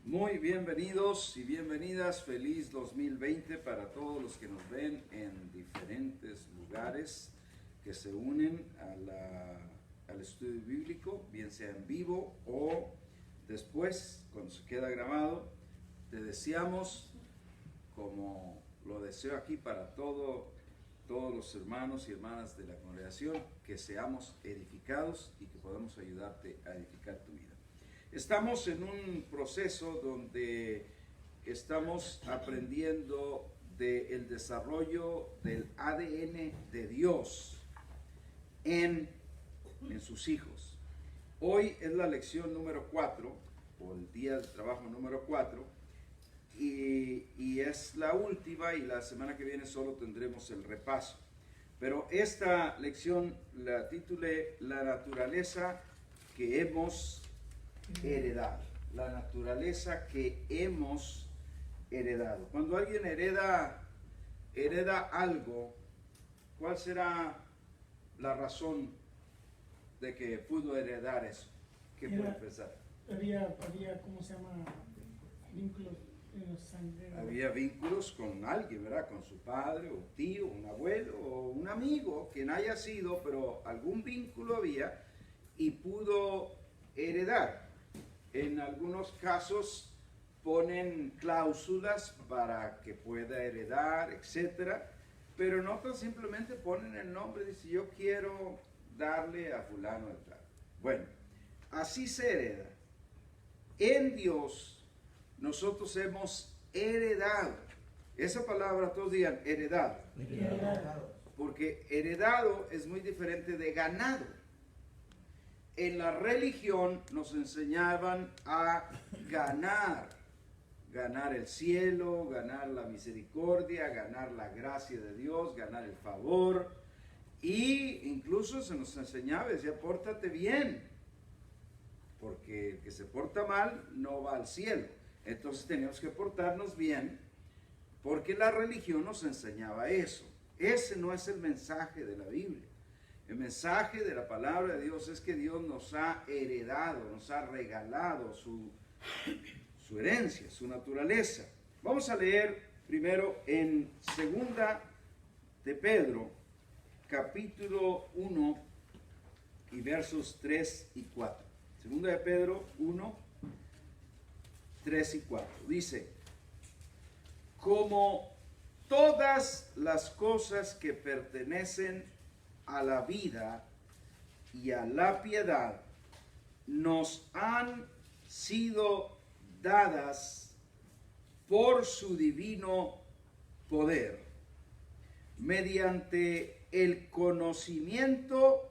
Muy bienvenidos y bienvenidas, feliz 2020 para todos los que nos ven en diferentes lugares que se unen al estudio bíblico, bien sea en vivo o después, cuando se queda grabado. Te deseamos, como lo deseo aquí para todos los hermanos y hermanas de la congregación, que seamos edificados y que podamos ayudarte a edificar tu vida. Estamos en un proceso donde estamos aprendiendo del desarrollo del ADN de Dios en sus hijos. Hoy es la lección número 4, o el día de trabajo número 4, y es la última, y la semana que viene solo tendremos el repaso. Pero esta lección la titulé La naturaleza que hemos heredado. La naturaleza que hemos heredado. Cuando alguien hereda algo, ¿cuál será la razón de que pudo heredar eso? ¿Qué puede pensar? Había, ¿cómo se llama? Vínculos en la sangre. Había vínculos con alguien, ¿verdad? Con su padre, o tío, un abuelo, o un amigo, quien haya sido, pero algún vínculo había y pudo heredar. En algunos casos ponen cláusulas para que pueda heredar, etcétera, pero en otros simplemente ponen el nombre y dicen: yo quiero darle a fulano de tal. Bueno, así se hereda. En Dios nosotros hemos heredado. Esa palabra todos digan heredado. Porque heredado es muy diferente de ganado. En la religión nos enseñaban a ganar el cielo, ganar la misericordia, ganar la gracia de Dios, ganar el favor, y incluso se nos enseñaba, decía: pórtate bien, porque el que se porta mal no va al cielo. Entonces teníamos que portarnos bien, porque la religión nos enseñaba eso. Ese no es el mensaje de la Biblia. El mensaje de la palabra de Dios es que Dios nos ha heredado, nos ha regalado su herencia, su naturaleza. Vamos a leer primero en Segunda de Pedro, capítulo 1 y versos 3 y 4. Segunda de Pedro 1, 3 y 4. Dice: como todas las cosas que pertenecen a la vida y a la piedad nos han sido dadas por su divino poder, mediante el conocimiento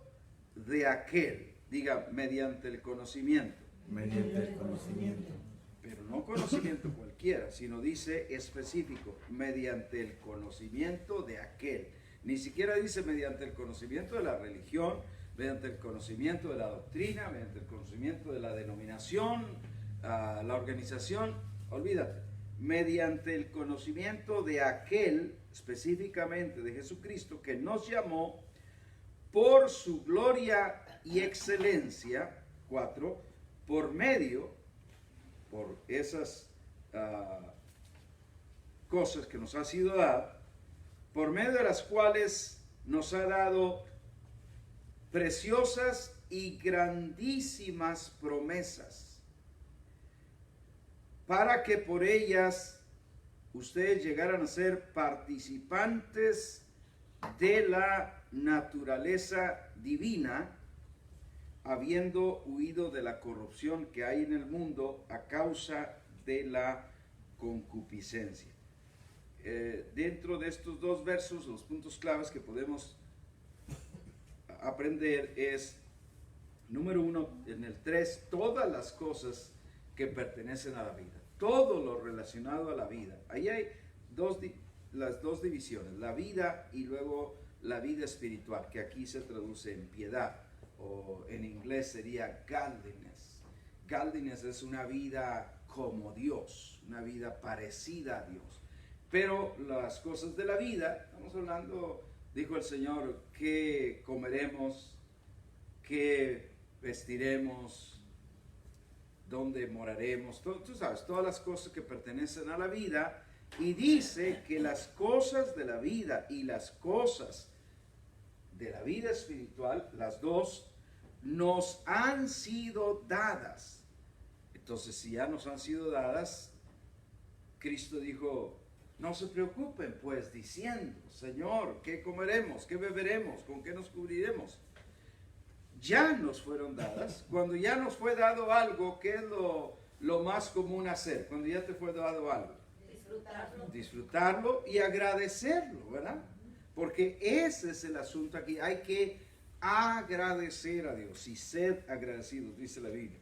de aquel. Diga: mediante el conocimiento. Mediante el conocimiento. Pero no conocimiento cualquiera, sino dice específico: mediante el conocimiento de aquel. Ni siquiera dice mediante el conocimiento de la religión, mediante el conocimiento de la doctrina, mediante el conocimiento de la denominación, la organización. Olvídate. Mediante el conocimiento de aquel, específicamente de Jesucristo, que nos llamó por su gloria y excelencia. 4. Por esas cosas que nos ha sido dada, por medio de las cuales nos ha dado preciosas y grandísimas promesas, para que por ellas ustedes llegaran a ser participantes de la naturaleza divina, habiendo huido de la corrupción que hay en el mundo a causa de la concupiscencia. Dentro de estos dos versos, los puntos claves que podemos aprender es, número 1, en el 3, todas las cosas que pertenecen a la vida, todo lo relacionado a la vida. Ahí hay las dos divisiones, la vida y luego la vida espiritual, que aquí se traduce en piedad, o en inglés sería godliness. Godliness es una vida como Dios, una vida parecida a Dios. Pero las cosas de la vida, estamos hablando, dijo el Señor, qué comeremos, qué vestiremos, dónde moraremos, tú sabes, todas las cosas que pertenecen a la vida, y dice que las cosas de la vida y las cosas de la vida espiritual, las dos, nos han sido dadas. Entonces, si ya nos han sido dadas, Cristo dijo, no se preocupen pues diciendo, Señor, ¿qué comeremos? ¿Qué beberemos? ¿Con qué nos cubriremos? Ya nos fueron dadas. Cuando ya nos fue dado algo, ¿qué es lo más común hacer? Cuando ya te fue dado algo. Disfrutarlo y agradecerlo, ¿verdad? Porque ese es el asunto aquí. Hay que agradecer a Dios y ser agradecidos, dice la Biblia.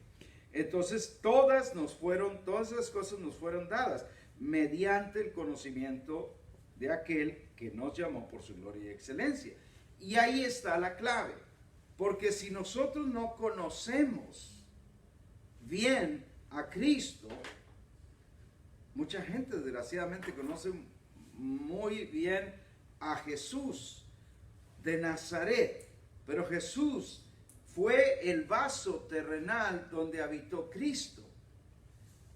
Entonces, todas esas cosas nos fueron dadas mediante el conocimiento de aquel que nos llamó por su gloria y excelencia. Y ahí está la clave. Porque si nosotros no conocemos bien a Cristo, mucha gente desgraciadamente conoce muy bien a Jesús de Nazaret, pero Jesús fue el vaso terrenal donde habitó Cristo.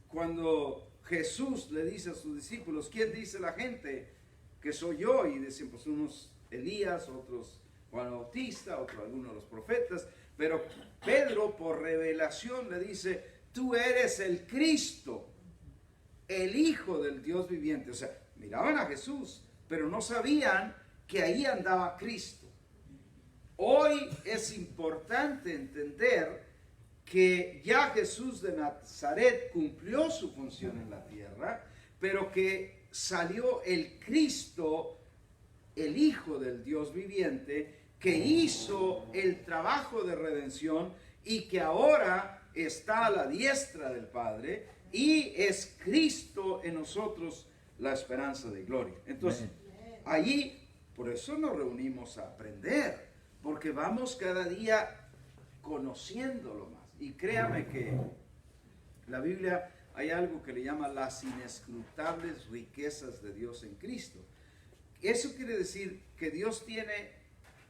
Cuando Jesús le dice a sus discípulos, ¿quién dice la gente que soy yo? Y dicen, pues unos Elías, otros Juan Bautista, algunos de los profetas, pero Pedro por revelación le dice, tú eres el Cristo, el Hijo del Dios viviente. O sea, miraban a Jesús, pero no sabían que ahí andaba Cristo. Hoy es importante entender que ya Jesús de Nazaret cumplió su función en la tierra, pero que salió el Cristo, el Hijo del Dios viviente, que hizo el trabajo de redención y que ahora está a la diestra del Padre y es Cristo en nosotros la esperanza de gloria. Entonces, allí, por eso nos reunimos a aprender, porque vamos cada día conociéndolo más. Y créame que la Biblia hay algo que le llama las inescrutables riquezas de Dios en Cristo. Eso quiere decir que Dios tiene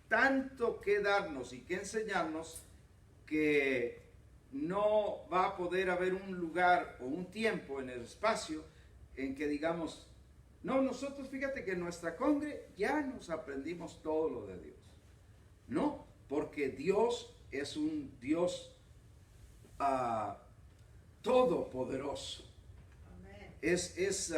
tanto que darnos y que enseñarnos que no va a poder haber un lugar o un tiempo en el espacio en que digamos, no, nosotros fíjate que en nuestra congre ya nos aprendimos todo lo de Dios. No, porque Dios es un Dios todopoderoso. Es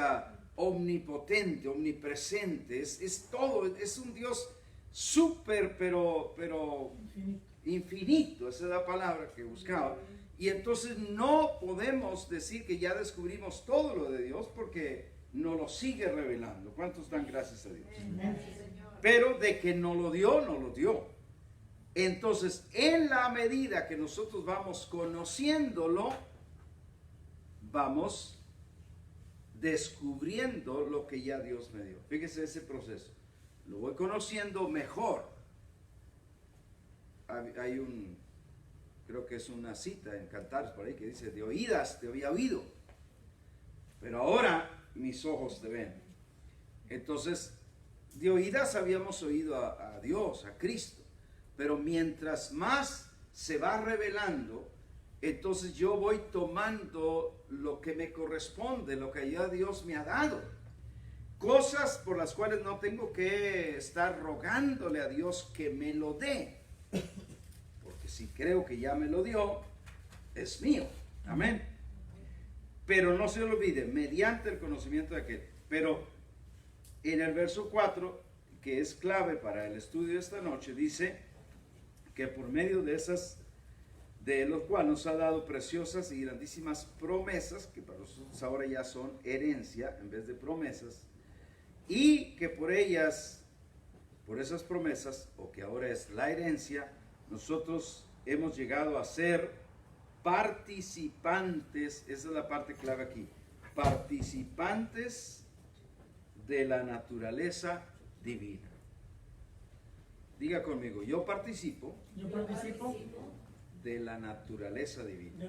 omnipotente, omnipresente, es todo, es un Dios súper, pero infinito, esa es la palabra que buscaba. Y entonces no podemos decir que ya descubrimos todo lo de Dios porque nos lo sigue revelando. ¿Cuántos dan gracias a Dios? Pero de que nos lo dio, nos lo dio. Entonces, en la medida que nosotros vamos conociéndolo, vamos descubriendo lo que ya Dios me dio. Fíjese ese proceso. Lo voy conociendo mejor. Hay creo que es una cita en Cantares por ahí que dice, de oídas te había oído, pero ahora mis ojos te ven. Entonces, de oídas habíamos oído a Dios, a Cristo, pero mientras más se va revelando, entonces yo voy tomando lo que me corresponde, lo que ya Dios me ha dado. Cosas por las cuales no tengo que estar rogándole a Dios que me lo dé. Porque si creo que ya me lo dio, es mío. Amén. Pero no se olvide, mediante el conocimiento de aquel. Pero en el verso 4, que es clave para el estudio de esta noche, dice que por medio de esas, de los cuales nos ha dado preciosas y grandísimas promesas, que para nosotros ahora ya son herencia en vez de promesas, y que por ellas, por esas promesas, o que ahora es la herencia, nosotros hemos llegado a ser participantes, esa es la parte clave aquí, participantes de la naturaleza divina. Diga conmigo, yo participo de la naturaleza divina.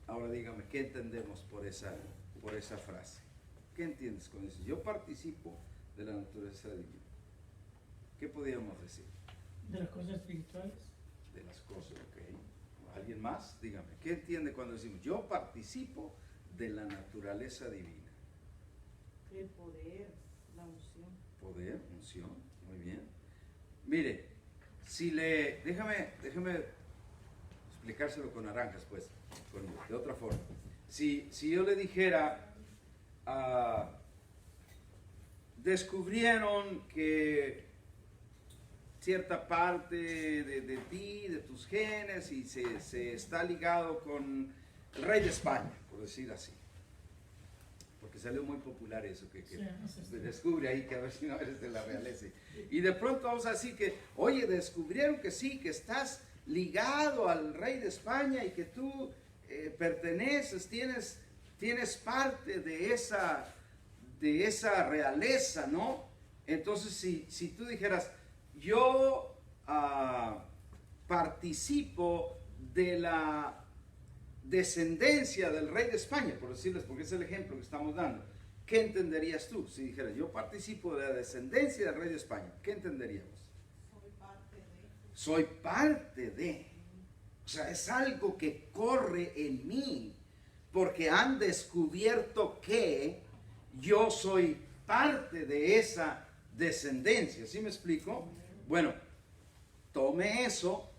Ahora dígame, ¿qué entendemos por esa frase? ¿Qué entiendes con eso? Yo participo de la naturaleza divina. ¿Qué podríamos decir? De las cosas espirituales. De las cosas, ok. ¿Alguien más? Dígame, ¿qué entiende cuando decimos yo participo de la naturaleza divina? El poder, la unción. Poder, unción, muy bien. Mire, déjame explicárselo con naranjas, pues, de otra forma. Si yo le dijera, descubrieron que cierta parte de ti, de tus genes, y se está ligado con el rey de España, por decir así. Porque salió muy popular eso, que se descubre ahí que a ver si no eres de la realeza. Y de pronto vamos a decir que, oye, descubrieron que sí, que estás ligado al rey de España y que tú perteneces, tienes parte de esa realeza, ¿no? Entonces, si tú dijeras, yo participo de la descendencia del rey de España, por decirles, porque es el ejemplo que estamos dando, ¿qué entenderías tú? Si dijeras, yo participo de la descendencia del rey de España, ¿qué entenderíamos? Soy parte de. Soy parte de. O sea, es algo que corre en mí, porque han descubierto que yo soy parte de esa descendencia. ¿Sí me explico? Bueno, tome eso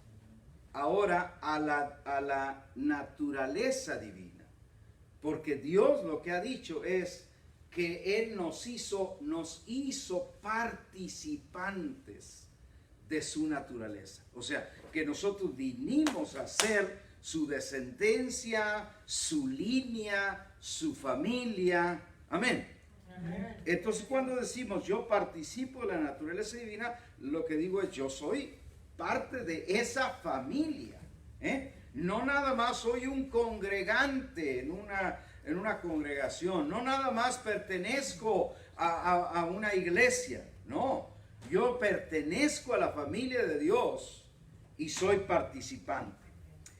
ahora a la naturaleza divina, porque Dios lo que ha dicho es que Él nos hizo participantes de su naturaleza. O sea, que nosotros vinimos a ser su descendencia, su línea, su familia. Amén. Entonces, cuando decimos yo participo de la naturaleza divina, lo que digo es yo soy parte de esa familia. No nada más soy un congregante en una congregación, no nada más pertenezco a una iglesia, no, yo pertenezco a la familia de Dios y soy participante.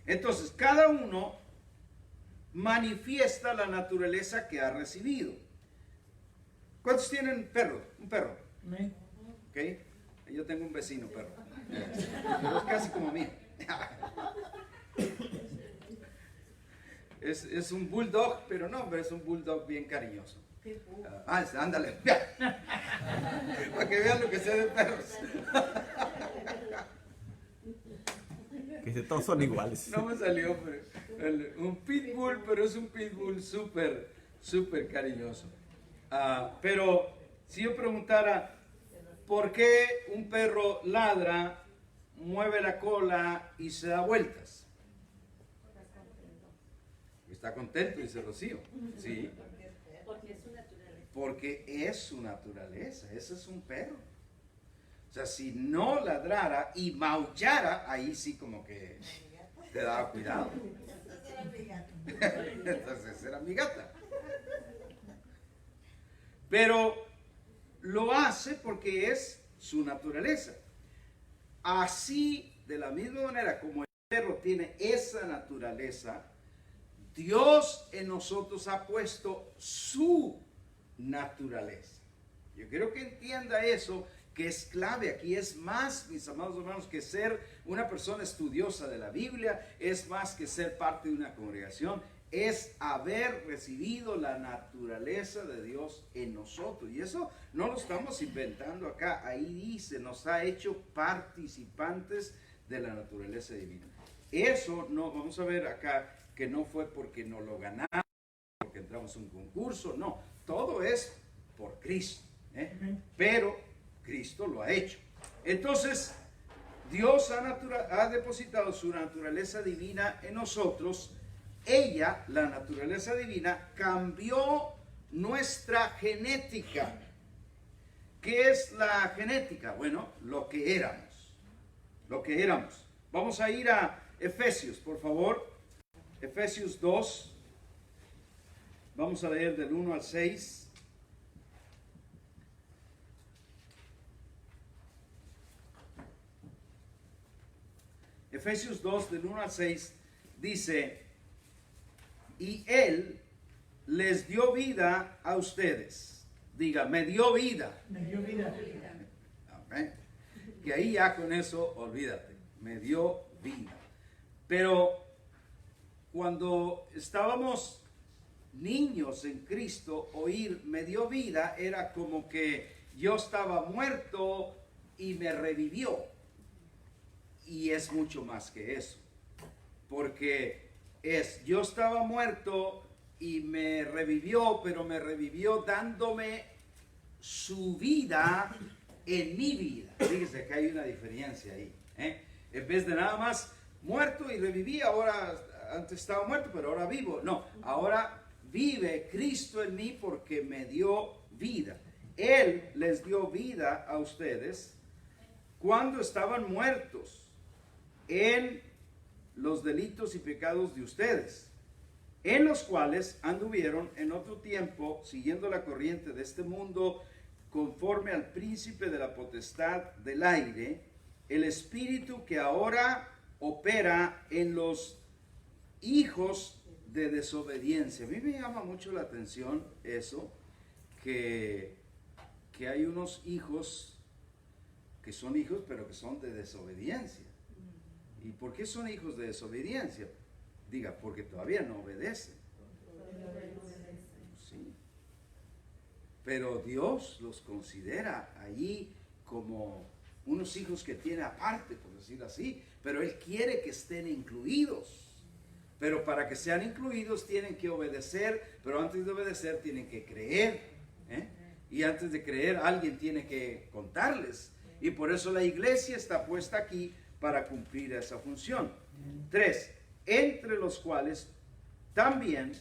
Entonces, cada uno manifiesta la naturaleza que ha recibido. ¿Cuántos tienen perro? Un perro. ¿Ok? Yo tengo un vecino perro. Pero es casi como mío. Es un bulldog, pero no, es un bulldog bien cariñoso. Ándale. Para que vean lo que sé de perros. Que todos son iguales. No me salió, pero un pitbull, pero es un pitbull súper, súper cariñoso. Pero si yo preguntara, ¿por qué un perro ladra, mueve la cola y se da vueltas? Está contento, dice Rocío. Sí. Porque es su naturaleza. Porque es su naturaleza. Ese es un perro. O sea, si no ladrara y maullara, ahí sí como que te daba cuidado. Entonces era mi gata. Pero lo hace porque es su naturaleza. Así, de la misma manera como el perro tiene esa naturaleza, Dios en nosotros ha puesto su naturaleza. Yo quiero que entienda eso, que es clave. Aquí es más, mis amados hermanos, que ser una persona estudiosa de la Biblia, es más que ser parte de una congregación, es haber recibido la naturaleza de Dios en nosotros. Y eso no lo estamos inventando acá. Ahí dice, nos ha hecho participantes de la naturaleza divina. Eso no, vamos a ver acá, que no fue porque nos lo ganamos, porque entramos en un concurso, no. Todo es por Cristo. Pero Cristo lo ha hecho. Entonces, Dios ha depositado su naturaleza divina en nosotros. Ella, la naturaleza divina, cambió nuestra genética. ¿Qué es la genética? Bueno, lo que éramos. Lo que éramos. Vamos a ir a Efesios, por favor. Efesios 2. Vamos a leer del 1 al 6. Efesios 2, del 1 al 6, dice: y Él les dio vida a ustedes. Diga, me dio vida. Me dio vida. Amén. Que ahí ya con eso, olvídate. Me dio vida. Pero cuando estábamos niños en Cristo, oír me dio vida era como que yo estaba muerto y me revivió. Y es mucho más que eso. Porque yo estaba muerto y me revivió, pero me revivió dándome su vida en mi vida. Fíjese que hay una diferencia ahí. En vez de nada más muerto y reviví, ahora antes estaba muerto, pero ahora vivo. No, ahora vive Cristo en mí porque me dio vida. Él les dio vida a ustedes cuando estaban muertos en los delitos y pecados de ustedes, en los cuales anduvieron en otro tiempo siguiendo la corriente de este mundo, conforme al príncipe de la potestad del aire, el espíritu que ahora opera en los hijos de desobediencia. A mí me llama mucho la atención eso, que hay unos hijos que son hijos, pero que son de desobediencia. ¿Y por qué son hijos de desobediencia? Diga, porque todavía no obedecen. Sí. Pero Dios los considera allí como unos hijos que tiene aparte, por decirlo así. Pero Él quiere que estén incluidos. Pero para que sean incluidos tienen que obedecer, pero antes de obedecer tienen que creer. Y antes de creer alguien tiene que contarles. Y por eso la iglesia está puesta aquí para cumplir esa función. 3. Entre los cuales también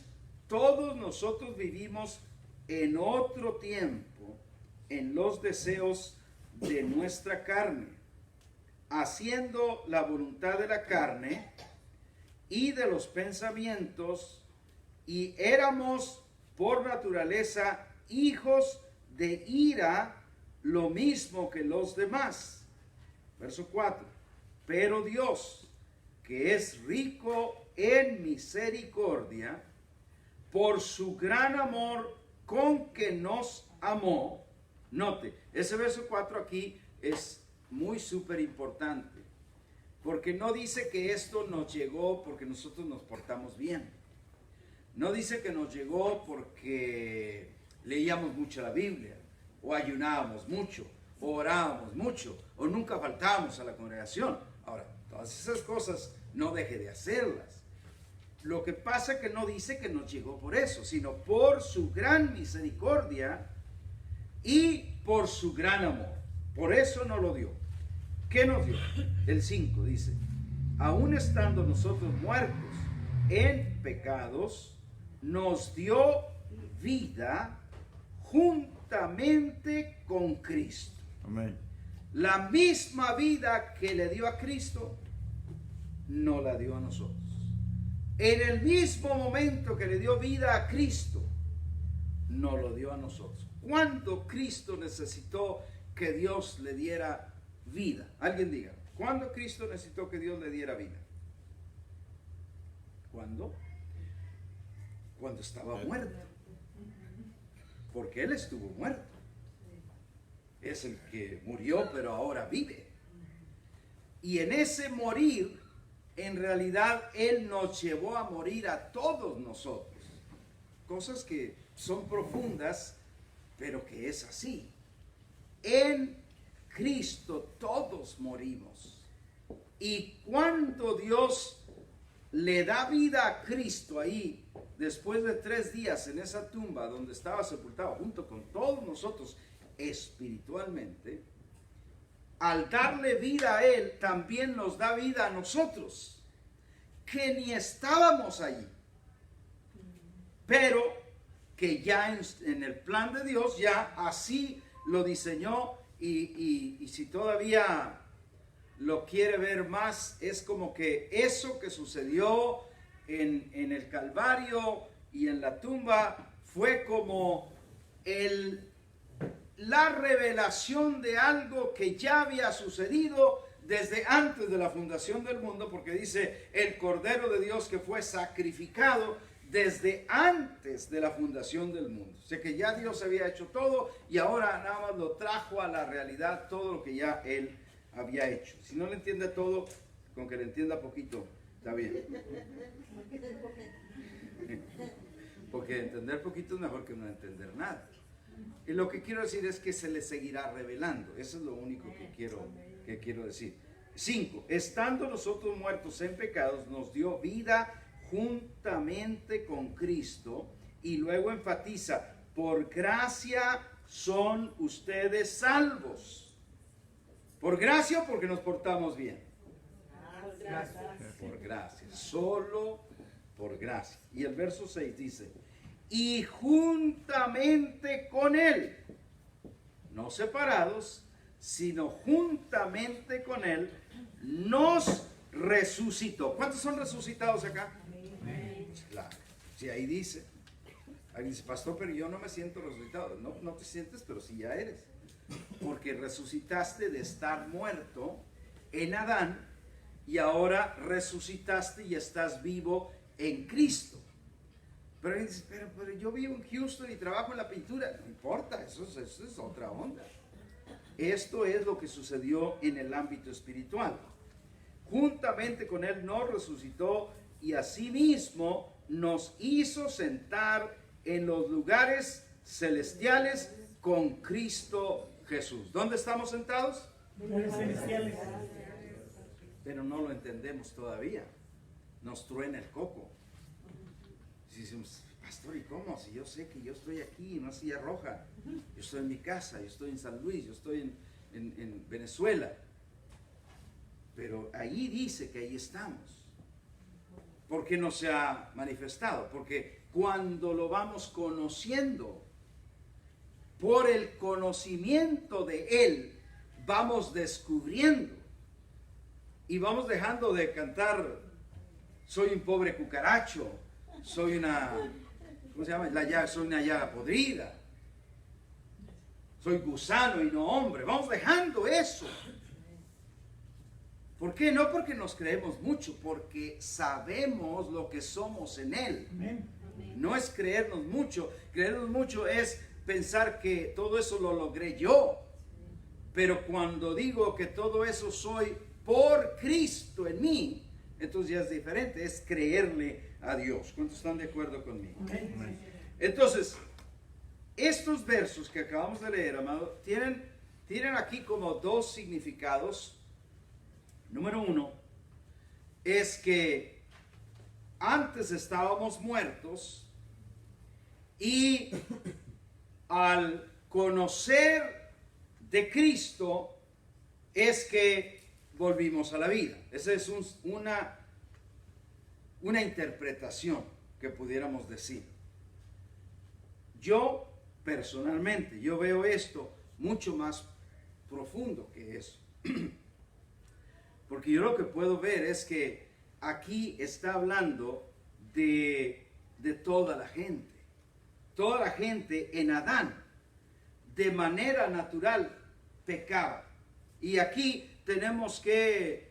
todos nosotros vivimos en otro tiempo en los deseos de nuestra carne, haciendo la voluntad de la carne y de los pensamientos, y éramos por naturaleza hijos de ira, lo mismo que los demás. Verso 4. Pero Dios, que es rico en misericordia, por su gran amor con que nos amó. Note, ese verso 4 aquí es muy súper importante, porque no dice que esto nos llegó porque nosotros nos portamos bien. No dice que nos llegó porque leíamos mucho la Biblia, o ayunábamos mucho, o orábamos mucho, o nunca faltábamos a la congregación. Ahora, todas esas cosas no deje de hacerlas. Lo que pasa es que no dice que nos llegó por eso, sino por su gran misericordia y por su gran amor. Por eso nos lo dio. ¿Qué nos dio? El 5 dice, aun estando nosotros muertos en pecados, nos dio vida juntamente con Cristo. Amén. La misma vida que le dio a Cristo, no la dio a nosotros. En el mismo momento que le dio vida a Cristo, no lo dio a nosotros. ¿Cuándo Cristo necesitó que Dios le diera vida? Alguien diga, ¿cuándo Cristo necesitó que Dios le diera vida? ¿Cuándo? Cuando estaba muerto. Porque Él estuvo muerto. Es el que murió, pero ahora vive. Y en ese morir, en realidad, Él nos llevó a morir a todos nosotros. Cosas que son profundas, pero que es así. En Cristo todos morimos. Y cuando Dios le da vida a Cristo ahí, después de 3 días en esa tumba donde estaba sepultado junto con todos nosotros espiritualmente, al darle vida a Él, también nos da vida a nosotros, que ni estábamos allí, pero que ya en el plan de Dios, ya así lo diseñó, y si todavía lo quiere ver más, es como que eso que sucedió en el Calvario y en la tumba fue como la revelación de algo que ya había sucedido desde antes de la fundación del mundo, porque dice el Cordero de Dios que fue sacrificado desde antes de la fundación del mundo. O sea que ya Dios había hecho todo y ahora nada más lo trajo a la realidad todo lo que ya Él había hecho. Si no le entiende todo, con que le entienda poquito, Está bien. Porque entender poquito es mejor que no entender nada. Y lo que quiero decir es que se le seguirá revelando. Eso es lo único que quiero decir. 5. Estando nosotros muertos en pecados, nos dio vida juntamente con Cristo. Y luego enfatiza, por gracia son ustedes salvos. ¿Por gracia o porque nos portamos bien? Por gracia, solo por gracia. Y el verso 6 dice, y juntamente con Él, no separados, sino juntamente con Él, nos resucitó. ¿Cuántos son resucitados acá? Claro, si ahí dice, pastor, pero yo no me siento resucitado. No, no te sientes, pero sí ya eres. Porque resucitaste de estar muerto en Adán y ahora resucitaste y estás vivo en Cristo. Pero dices, pero yo vivo en Houston y trabajo en la pintura. No importa, eso es otra onda. Esto es lo que sucedió en el ámbito espiritual. Juntamente con Él nos resucitó y asimismo nos hizo sentar en los lugares celestiales con Cristo Jesús. ¿Dónde estamos sentados? Lugares celestiales. Pero no lo entendemos todavía. Nos truena el coco. Si decimos, pastor, ¿y cómo? Si yo sé que yo estoy aquí en una silla roja, yo estoy en mi casa, yo estoy en San Luis, yo estoy en Venezuela. Pero ahí dice que ahí estamos. ¿Por qué no se ha manifestado? Porque cuando lo vamos conociendo, por el conocimiento de Él, vamos descubriendo y vamos dejando de cantar, soy un pobre cucaracho, soy una, ¿cómo se llama? Soy una llaga podrida, soy gusano y no hombre. Vamos dejando eso. ¿Por qué? No porque nos creemos mucho, porque sabemos lo que somos en Él. Amén. No es creernos mucho. Creernos mucho es pensar que todo eso lo logré yo. Pero cuando digo que todo eso soy por Cristo en mí, entonces ya es diferente. Es creerle a Dios. ¿Cuántos están de acuerdo conmigo? Amén. Entonces, estos versos que acabamos de leer, amado, tienen aquí como dos significados. Número 1 es que antes estábamos muertos y al conocer de Cristo es que volvimos a la vida. Esa es una interpretación que pudiéramos decir. Yo personalmente, yo veo esto mucho más profundo que eso. Porque yo lo que puedo ver es que aquí está hablando de toda la gente. Toda la gente en Adán, de manera natural, pecaba. Y aquí tenemos que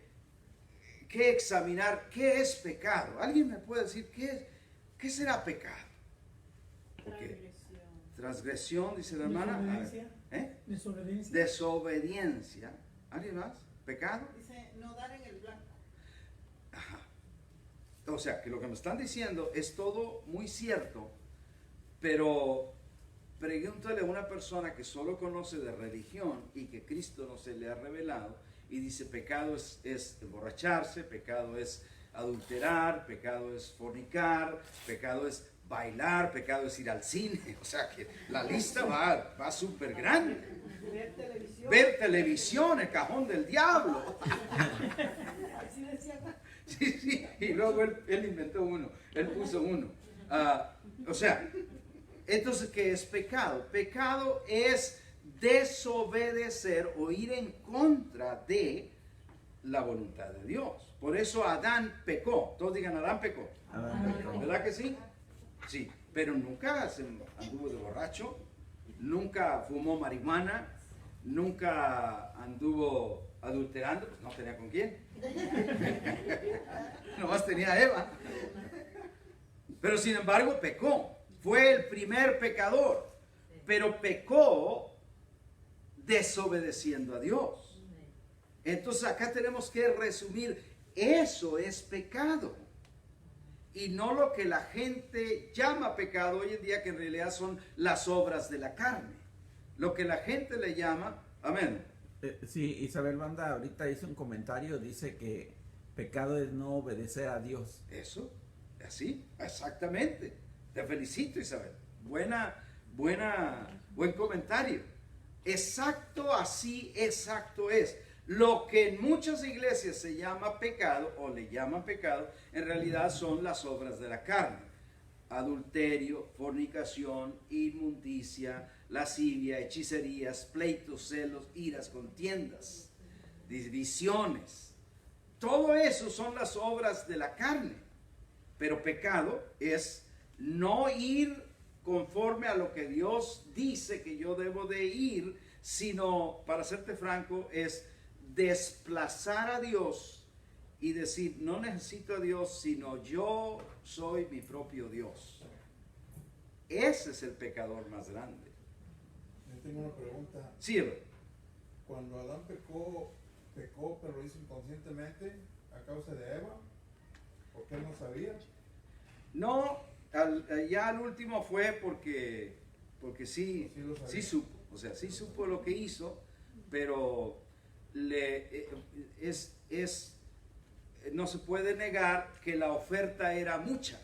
examinar qué es pecado. ¿Alguien me puede decir qué será pecado? Okay. Transgresión, dice la hermana. Desobediencia. Desobediencia. Desobediencia. ¿Alguien más? ¿Pecado? Dice, no dar en el blanco. Ajá. O sea, que lo que me están diciendo es todo muy cierto, pero pregúntale a una persona que solo conoce de religión y que Cristo no se le ha revelado y dice pecado es emborracharse, pecado es adulterar, pecado es fornicar, pecado es bailar, pecado es ir al cine. O sea que la lista va súper grande. Ver televisión, el cajón del diablo. Así decía. Sí, y luego él inventó uno, él puso uno. O sea, entonces, ¿qué es pecado? Pecado es desobedecer o ir en contra de la voluntad de Dios. Por eso Adán pecó. Todos digan, Adán pecó. ¿Verdad que sí? Sí, pero nunca se anduvo de borracho, nunca fumó marihuana, nunca anduvo adulterando, pues no tenía con quién. Nomás tenía a Eva. Pero sin embargo pecó. Fue el primer pecador, pero pecó desobedeciendo a Dios. Entonces acá tenemos que resumir Eso es pecado. Y no lo que la gente llama pecado hoy en día, que en realidad son las obras de la carne. Lo que la gente le llama, amén. Sí, Isabel Banda ahorita hizo un comentario, dice que pecado es no obedecer a Dios. Eso, así, exactamente. Te felicito, Isabel. Buen comentario. Exacto, así, exacto es. Lo que en muchas iglesias se llama pecado o le llaman pecado, en realidad son las obras de la carne. Adulterio, fornicación, inmundicia, lascivia, hechicerías, pleitos, celos, iras, contiendas, divisiones. Todo eso son las obras de la carne. Pero pecado es no ir conforme a lo que Dios dice que yo debo de ir, sino, para serte franco, es desplazar a Dios y decir, no necesito a Dios, sino yo soy mi propio Dios. Ese es el pecador más grande. Yo tengo una pregunta. Sí, hermano. Cuando Adán pecó, pero lo hizo inconscientemente a causa de Eva, porque él no sabía. No, ya al último fue porque sí, Sí lo sabía. sí supo, o sea, sí supo lo que hizo, pero no se puede negar que la oferta era mucha,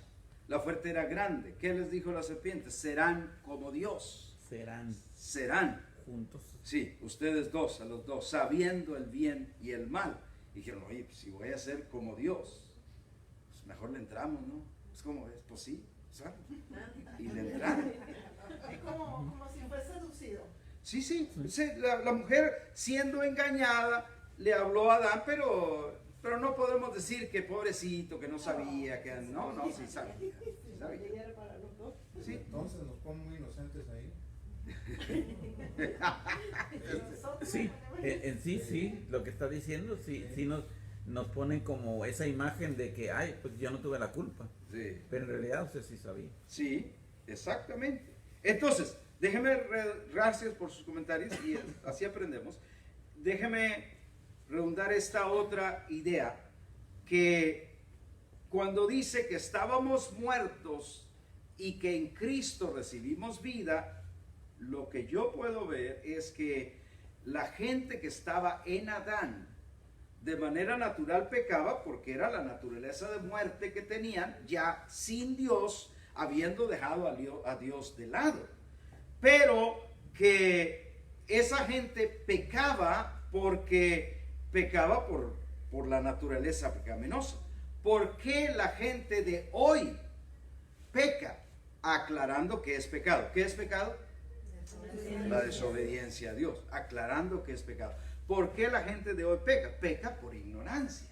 la oferta era grande. ¿Qué les dijo la serpiente? Serán como Dios. Serán. Juntos. Sí, ustedes dos, a los dos, sabiendo el bien y el mal. Y dijeron, oye, pues si voy a ser como Dios, pues mejor le entramos, ¿no? Es como, es pues sí, ¿sabes? Y le entraron. Es como si fue seducido. Sí, sí, la mujer siendo engañada le habló a Adán, pero no podemos decir que pobrecito, que no sabía, que no, sí sabía. Sí sabía. Ella era para los dos. Sí. Entonces nos ponen muy inocentes ahí. Sí, sí, lo que está diciendo, sí nos ponen como esa imagen de que, ay, pues yo no tuve la culpa. Sí. Pero en realidad usted sí sabía. Sí, exactamente. Entonces, gracias por sus comentarios y así aprendemos. Déjeme redundar esta otra idea, que cuando dice que estábamos muertos y que en Cristo recibimos vida, lo que yo puedo ver es que la gente que estaba en Adán de manera natural pecaba porque era la naturaleza de muerte que tenían ya sin Dios, habiendo dejado a Dios de lado. Pero que esa gente pecaba porque pecaba por la naturaleza pecaminosa. ¿Por qué la gente de hoy peca? Aclarando que es pecado. ¿Qué es pecado? La desobediencia a Dios. Aclarando que es pecado. ¿Por qué la gente de hoy peca? Peca por ignorancia.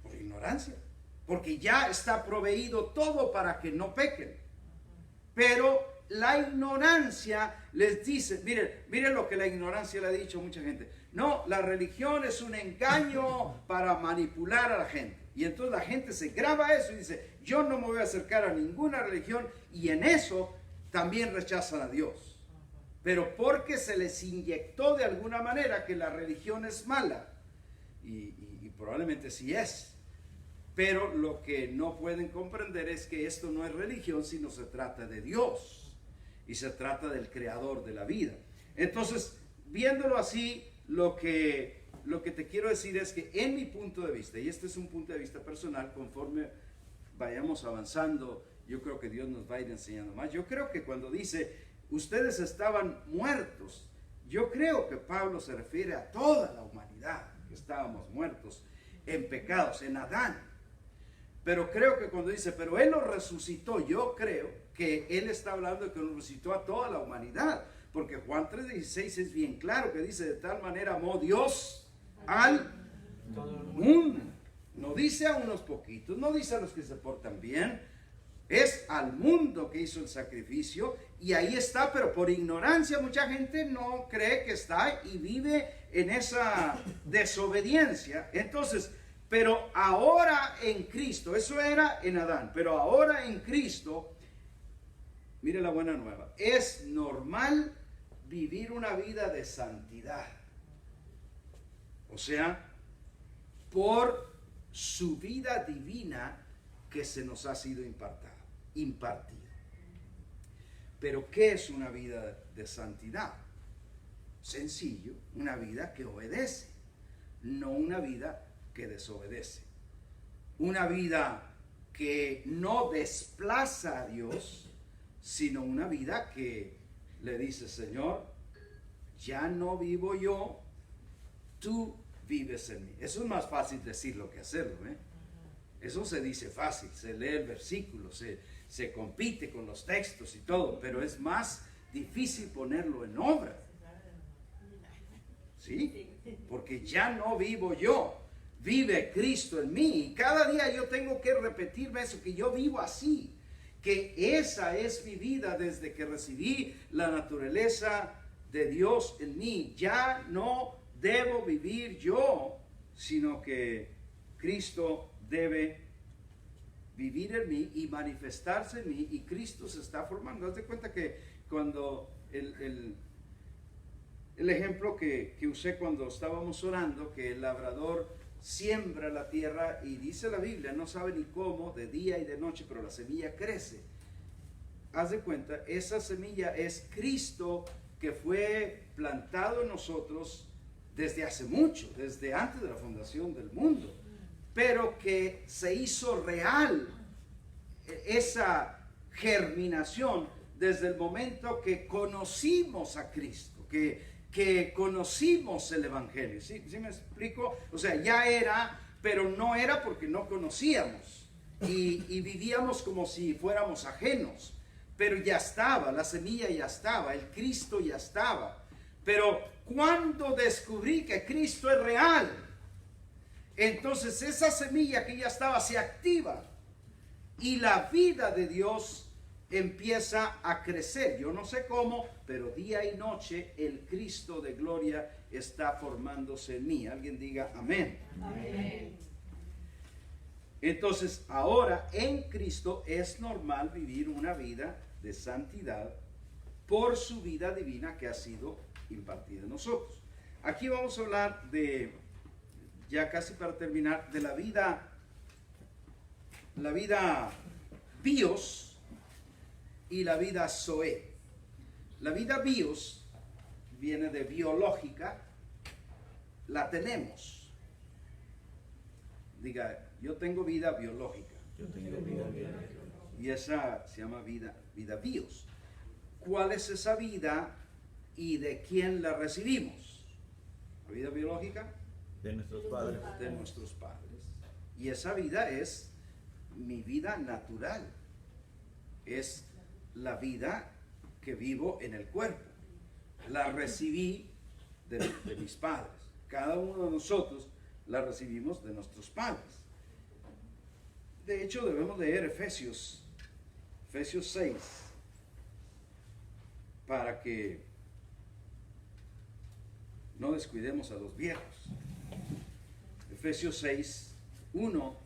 Por ignorancia. Porque ya está proveído todo para que no pequen. Pero la ignorancia les dice, miren lo que la ignorancia le ha dicho a mucha gente. No, la religión es un engaño para manipular a la gente. Y entonces la gente se graba eso y dice, yo no me voy a acercar a ninguna religión, y en eso también rechazan a Dios. Pero porque se les inyectó de alguna manera que la religión es mala. Y probablemente sí es. Pero lo que no pueden comprender es que esto no es religión, sino se trata de Dios. Y se trata del creador de la vida. Entonces, viéndolo así, lo que te quiero decir es que en mi punto de vista, y este es un punto de vista personal, conforme vayamos avanzando, yo creo que Dios nos va a ir enseñando más. Yo creo que cuando dice, ustedes estaban muertos, yo creo que Pablo se refiere a toda la humanidad, que estábamos muertos en pecados, en Adán. Pero creo que cuando dice, pero Él los resucitó, yo creo que Él está hablando de que nos resucitó a toda la humanidad. Porque Juan 3:16 es bien claro que dice, de tal manera amó Dios al mundo. No dice a unos poquitos, no dice a los que se portan bien, es al mundo que hizo el sacrificio, y ahí está, pero por ignorancia mucha gente no cree que está y vive en esa desobediencia. Entonces, pero ahora en Cristo, eso era en Adán, pero ahora en Cristo, mire la buena nueva, es normal vivir una vida de santidad. O sea, por su vida divina que se nos ha sido impartida. Pero ¿qué es una vida de santidad? Sencillo, una vida que obedece, no una vida que desobedece. Una vida que no desplaza a Dios, sino una vida que le dice: Señor, ya no vivo yo, tú vives en mí. Eso es más fácil decirlo que hacerlo, ¿eh? Eso se dice fácil, se lee el versículo, se compite con los textos y todo, pero es más difícil ponerlo en obra. ¿Sí? Porque ya no vivo yo, vive Cristo en mí. Y cada día yo tengo que repetirme eso, que yo vivo así, que esa es mi vida desde que recibí la naturaleza de Dios en mí. Ya no debo vivir yo, sino que Cristo debe vivir en mí y manifestarse en mí, y Cristo se está formando. Haz de cuenta que cuando el ejemplo que usé cuando estábamos orando, que el labrador siembra la tierra y dice la Biblia, no sabe ni cómo, de día y de noche, pero la semilla crece. Haz de cuenta, esa semilla es Cristo, que fue plantado en nosotros desde hace mucho, desde antes de la fundación del mundo, pero que se hizo real esa germinación desde el momento que conocimos a Cristo, que conocimos el Evangelio. ¿Sí me explico? O sea, ya era, pero no era porque no conocíamos y vivíamos como si fuéramos ajenos, pero ya estaba, la semilla ya estaba, el Cristo ya estaba. Pero cuando descubrí que Cristo es real, entonces esa semilla que ya estaba se activa y la vida de Dios empieza a crecer. Yo no sé cómo, pero día y noche el Cristo de gloria está formándose en mí. Alguien diga amén. Amén. Entonces ahora en Cristo es normal vivir una vida de santidad por su vida divina que ha sido impartida en nosotros. Aquí vamos a hablar de, ya casi para terminar, de la vida bios y la vida zoe. La vida bios viene de biológica, la tenemos. Diga, yo tengo vida biológica. Yo tengo vida biológica. Y esa se llama vida bios. ¿Cuál es esa vida y de quién la recibimos? La vida biológica De nuestros padres. de nuestros padres. Y esa vida es mi vida natural. Es la vida que vivo en el cuerpo. La recibí de mis padres. Cada uno de nosotros la recibimos de nuestros padres. De hecho, debemos leer Efesios 6, para que no descuidemos a los viejos. Efesios 6, 1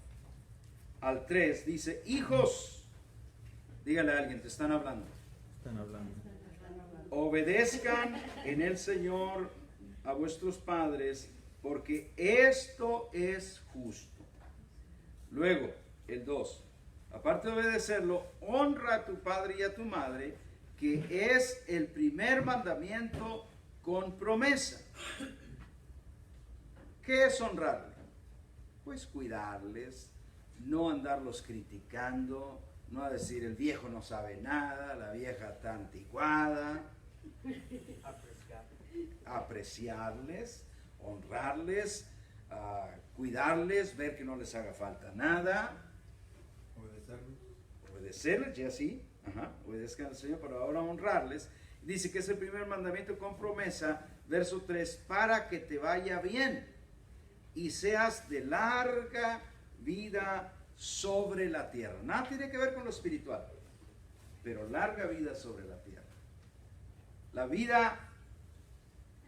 al 3 dice: hijos, dígale a alguien, te están hablando, Están hablando. obedezcan en el Señor a vuestros padres, porque esto es justo. Luego, el 2, aparte de obedecerlo, honra a tu padre y a tu madre, que es el primer mandamiento con promesa. ¿Qué es honrarle? Pues cuidarles, no andarlos criticando, no decir el viejo no sabe nada, la vieja está anticuada. Apreciarles, honrarles, cuidarles, ver que no les haga falta nada. Obedecerles, ya sí, obedezcan al Señor, pero ahora honrarles. Dice que es el primer mandamiento con promesa, verso 3, para que te vaya bien y seas de larga vida sobre la tierra. Nada tiene que ver con lo espiritual, pero larga vida sobre la tierra. La vida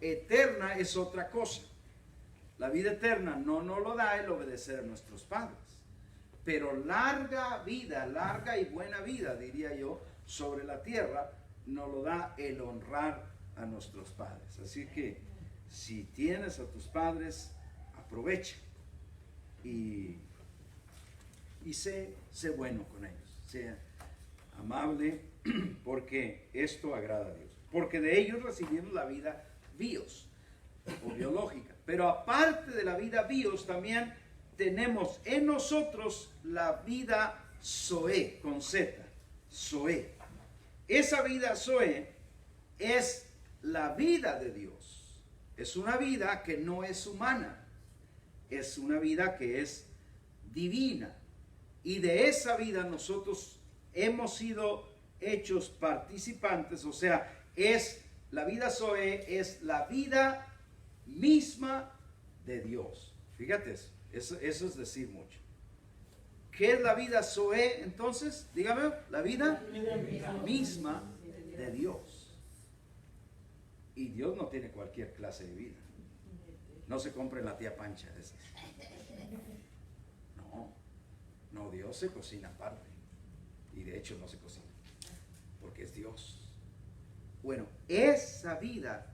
eterna es otra cosa. La vida eterna no nos lo da el obedecer a nuestros padres, pero larga vida, larga y buena vida, diría yo, sobre la tierra nos lo da el honrar a nuestros padres. Así que si tienes a tus padres, aprovecha, y sé bueno con ellos, sea amable, porque esto agrada a Dios. Porque de ellos recibimos la vida bios o biológica. Pero aparte de la vida bios, también tenemos en nosotros la vida zoe, con Z, zoe. Esa vida zoe es la vida de Dios. Es una vida que no es humana, es una vida que es divina. Y de esa vida nosotros hemos sido hechos participantes, o sea, la vida zoe es la vida misma de Dios. Fíjate eso es decir mucho. ¿Qué es la vida zoe entonces? Dígame, la vida misma de Dios. Y Dios no tiene cualquier clase de vida. No se compre la tía Pancha de esas. No, Dios se cocina aparte. Y de hecho no se cocina, porque es Dios. Bueno, esa vida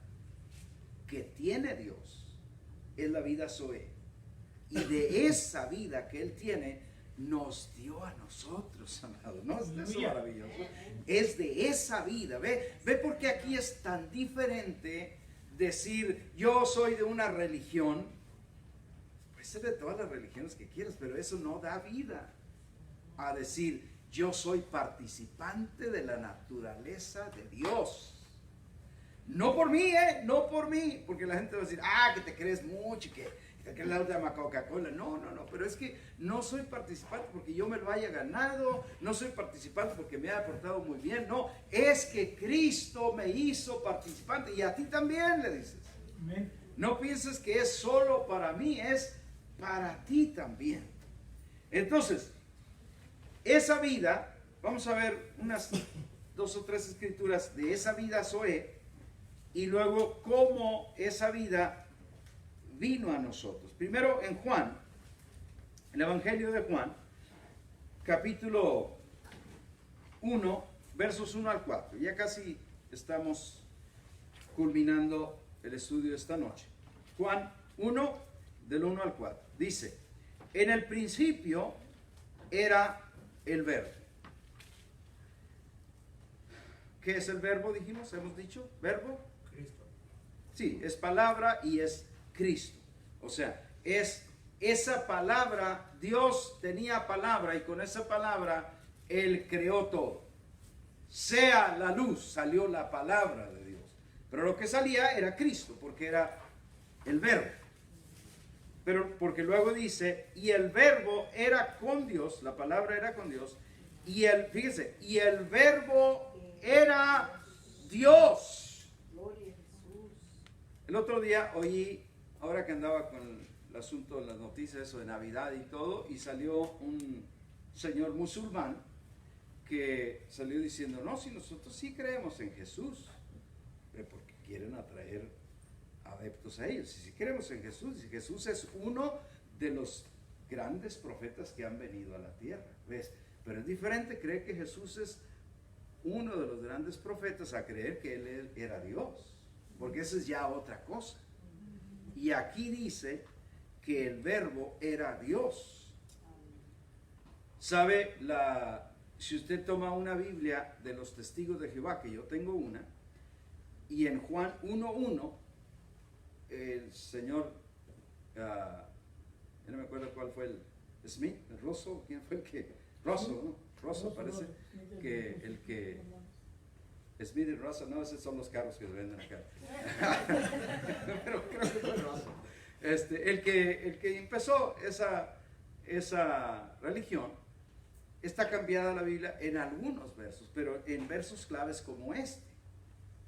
que tiene Dios es la vida zoe. Y de esa vida que Él tiene, nos dio a nosotros, amados. ¿No es eso maravilloso? Es de esa vida. ¿Ve por qué aquí es tan diferente decir yo soy de una religión? Puede ser de todas las religiones que quieras, pero eso no da vida. A decir yo soy participante de la naturaleza de Dios. No por mí, no por mí, porque la gente va a decir, que te crees mucho y que te crees la última Coca-Cola. No, pero es que no soy participante porque yo me lo haya ganado, no soy participante porque me haya portado muy bien, no, es que Cristo me hizo participante y a ti también, le dices. Amén. No pienses que es solo para mí, es para ti también. Entonces, esa vida, vamos a ver unas 2 o 3 escrituras de esa vida zoe y luego cómo esa vida vino a nosotros. Primero en Juan, el Evangelio de Juan, capítulo 1, versos 1 al 4. Ya casi estamos culminando el estudio de esta noche. Juan 1, del 1 al 4. Dice, en el principio era el verbo. ¿Qué es el verbo? Dijimos, hemos dicho, verbo. Cristo. Sí, es palabra y es Cristo. O sea, es esa palabra, Dios tenía palabra y con esa palabra Él creó todo. Sea la luz, salió la palabra de Dios. Pero lo que salía era Cristo, porque era el verbo. Pero porque luego dice, y el verbo era con Dios, la palabra era con Dios, fíjese, y el verbo era Dios. Gloria a Jesús. El otro día oí, ahora que andaba con el asunto de las noticias, eso de Navidad y todo, y salió un señor musulmán que salió diciendo, no, si nosotros sí creemos en Jesús, porque quieren atraer adeptos a ellos. Y si creemos en Jesús, y Jesús es uno de los grandes profetas que han venido a la tierra, ¿ves? Pero es diferente creer que Jesús es uno de los grandes profetas a creer que Él era Dios, porque eso es ya otra cosa. Y aquí dice que el verbo era Dios. ¿Sabe? Si usted toma una Biblia de los testigos de Jehová, que yo tengo una, y en Juan 1:1, el señor, ya no me acuerdo cuál fue el Smith, el Russell, ¿quién fue el que? Russell, ¿no? Russell parece que el que Smith y Russell, no, esos son los carros que se venden acá. Pero creo que fue Russell. El que empezó esa religión, está cambiada la Biblia en algunos versos, pero en versos claves como este.